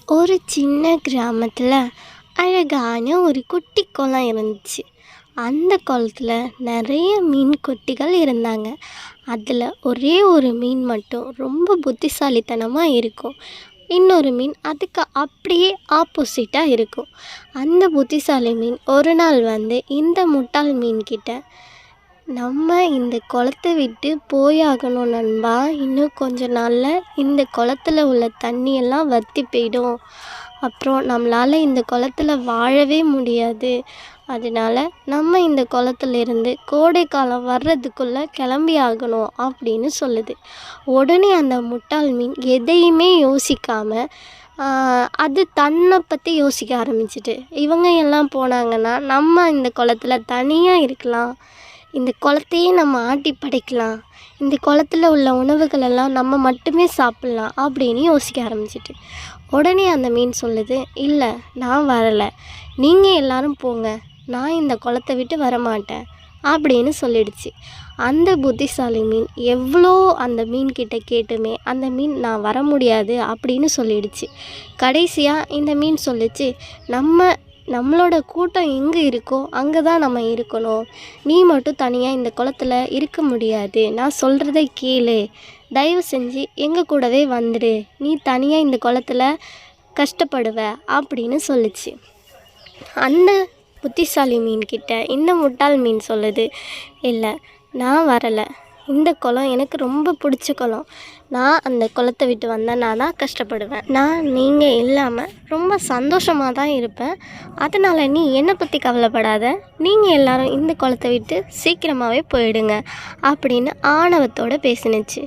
ஒரு சின்ன கிராமத்தில் அழகான ஒரு குட்டி குளம் இருந்துச்சு. அந்த குளத்துல நிறைய மீன் குட்டிகள் இருந்தாங்க. அதில் ஒரே ஒரு மீன் மட்டும் ரொம்ப புத்திசாலித்தனமாக இருக்கும். இன்னொரு மீன் அதுக்கு அப்படியே ஆப்போசிட்டாக இருக்கும். அந்த புத்திசாலி மீன் ஒரு நாள் வந்து இந்த முட்டாள் மீன் கிட்ட, நம்ம இந்த குளத்த விட்டு போயாகணும் நண்பா. இன்னும் கொஞ்ச நாளில் இந்த குளத்துல உள்ள தண்ணியெல்லாம் வற்றி போயிடும். அப்புறம் நம்மளால் இந்த குளத்துல வாழவே முடியாது. அதனால நம்ம இந்த குளத்துலேருந்து கோடை காலம் வர்றதுக்குள்ளே கிளம்பி ஆகணும் அப்படின்னு சொல்லுது. உடனே அந்த முட்டாள் மீன் எதையுமே யோசிக்காமல் அது தன்னை பற்றி யோசிக்க ஆரம்பிச்சிட்டு, இவங்க எல்லாம் போனாங்கன்னா நம்ம இந்த குளத்துல தனியாக இருக்கலாம், இந்த குளத்தையே நம்ம ஆட்டி படைக்கலாம், இந்த குளத்துல உள்ள உணவுகளெல்லாம் நம்ம மட்டுமே சாப்பிட்லாம் அப்படின்னு யோசிக்க ஆரம்பிச்சிட்டு, உடனே அந்த மீன் சொல்லுது, இல்லை நான் வரலை, நீங்கள் எல்லாரும் போங்க, நான் இந்த குளத்தை விட்டு வரமாட்டேன் அப்படின்னு சொல்லிடுச்சு. அந்த புத்திசாலி மீன் எவ்வளோ அந்த மீன்கிட்ட கேட்டுமே அந்த மீன் நான் வர முடியாது அப்படின்னு சொல்லிடுச்சு. கடைசியாக இந்த மீன் சொல்லிச்சு, நம்மளோட கூட்டம் எங்கே இருக்கோ அங்கே தான் நம்ம இருக்கணும். நீ மட்டும் தனியாக இந்த குளத்துல இருக்க முடியாது. நான் சொல்கிறத கேளு. தயவு செஞ்சு எங்கள் கூடவே வந்துடு. நீ தனியாக இந்த குளத்துல கஷ்டப்படுவ அப்படின்னு சொல்லுச்சு. அந்த புத்திசாலி மீன்கிட்ட இந்த முட்டாள் மீன் சொல்லுது, இல்லை நான் வரலை, இந்த குளம் எனக்கு ரொம்ப பிடிச்ச குளம், நான் அந்த குளத்தை விட்டு வந்தேன், நான் தான் கஷ்டப்படுவேன், நான் நீங்கள் இல்லாமல் ரொம்ப சந்தோஷமாக தான் இருப்பேன், அதனால் நீ என்னை பற்றி கவலைப்படாத, நீங்கள் எல்லோரும் இந்த குளத்தை விட்டு சீக்கிரமாகவே போயிடுங்க அப்படின்னு ஆணவத்தோடு பேசினுச்சு.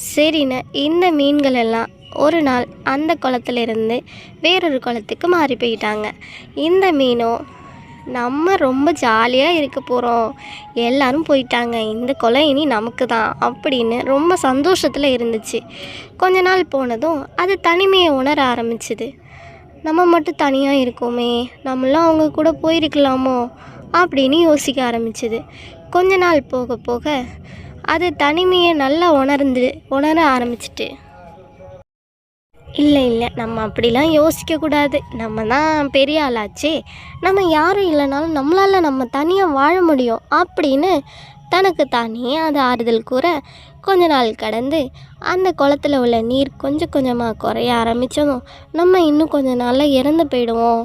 சரின்னு இந்த மீன்கள் எல்லாம் ஒரு நாள் அந்த குளத்துலேருந்து வேறொரு குளத்துக்கு மாறி போயிட்டாங்க. இந்த மீனும் நம்ம ரொம்ப ஜாலியாக இருக்க போகிறோம், எல்லோரும் போயிட்டாங்க, இந்த குளம் இனி நமக்கு தான் அப்படின்னு ரொம்ப சந்தோஷத்தில் இருந்துச்சு. கொஞ்ச நாள் போனதும் அது தனிமையை உணர ஆரம்பிச்சுது. நம்ம மட்டும் தனியாக இருக்கோமே, நம்மளாம் அவங்க கூட போயிருக்கலாமோ அப்படின்னு யோசிக்க ஆரம்பிச்சுது. கொஞ்ச நாள் போக போக அது தனிமையை நல்லா உணர ஆரம்பிச்சிட்டு, இல்லை நம்ம அப்படிலாம் யோசிக்கக்கூடாது, நம்ம தான் பெரிய ஆளாச்சே, நம்ம யாரும் இல்லைனாலும் நம்மளால் நம்ம தனியாக வாழ முடியும் அப்படின்னு தனக்கு தானே அது ஆறுதல் கூற, கொஞ்ச நாள் கடந்து அந்த குளத்துல உள்ள நீர் கொஞ்சம் கொஞ்சமாக குறைய ஆரம்பித்ததும், நம்ம இன்னும் கொஞ்ச நாளில் இறந்து போயிடுவோம்,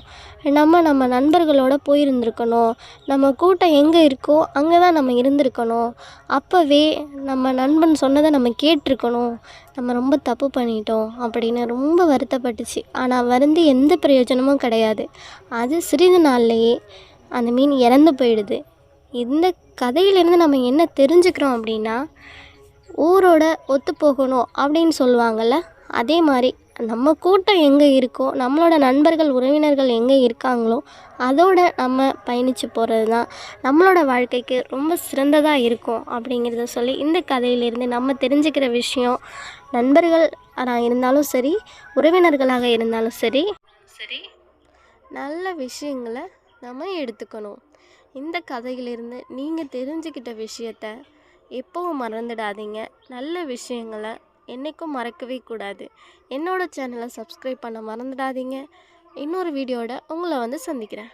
நம்ம நண்பர்களோடு போயிருந்துருக்கணும், நம்ம கூட்டம் எங்கே இருக்கோ அங்கே தான் நம்ம இருந்திருக்கணும், அப்போவே நம்ம நண்பன் சொன்னதை நம்ம கேட்டிருக்கணும், நம்ம ரொம்ப தப்பு பண்ணிட்டோம் அப்படின்னு ரொம்ப வருத்தப்பட்டுச்சு. ஆனால் வருந்தி எந்த பிரயோஜனமும் கிடையாது. அது சிறிது நாள்லையே அந்த மீன் இறந்து போயிடுது. இந்த கதையிலேருந்து நம்ம என்ன தெரிஞ்சுக்கிறோம் அப்படின்னா, ஊரோட ஒத்து போகணும் அப்படின்னு சொல்லுவாங்கள்ல, அதே மாதிரி நம்ம கூட்டம் எங்கே இருக்கோ, நம்மளோட நண்பர்கள் உறவினர்கள் எங்கே இருக்காங்களோ அதோட நம்ம பயணித்து போகிறது தான் நம்மளோட வாழ்க்கைக்கு ரொம்ப சிறந்ததாக இருக்கும் அப்படிங்கிறத சொல்லி, இந்த கதையிலேருந்து நம்ம தெரிஞ்சுக்கிற விஷயம், நண்பர்கள் இருந்தாலும் சரி, உறவினர்களாக இருந்தாலும் சரி, நல்ல விஷயங்களை நம்ம எடுத்துக்கணும். இந்த கதையிலிருந்து நீங்கள் தெரிஞ்சுக்கிட்ட விஷயத்த எப்போவும் மறந்துடாதீங்க. நல்ல விஷயங்களை என்றைக்கும் மறக்கவே கூடாது. என்னோடய சேனலை சப்ஸ்கிரைப் பண்ண மறந்துடாதீங்க. இன்னொரு வீடியோட உங்களை வந்து சந்திக்கிறேன்.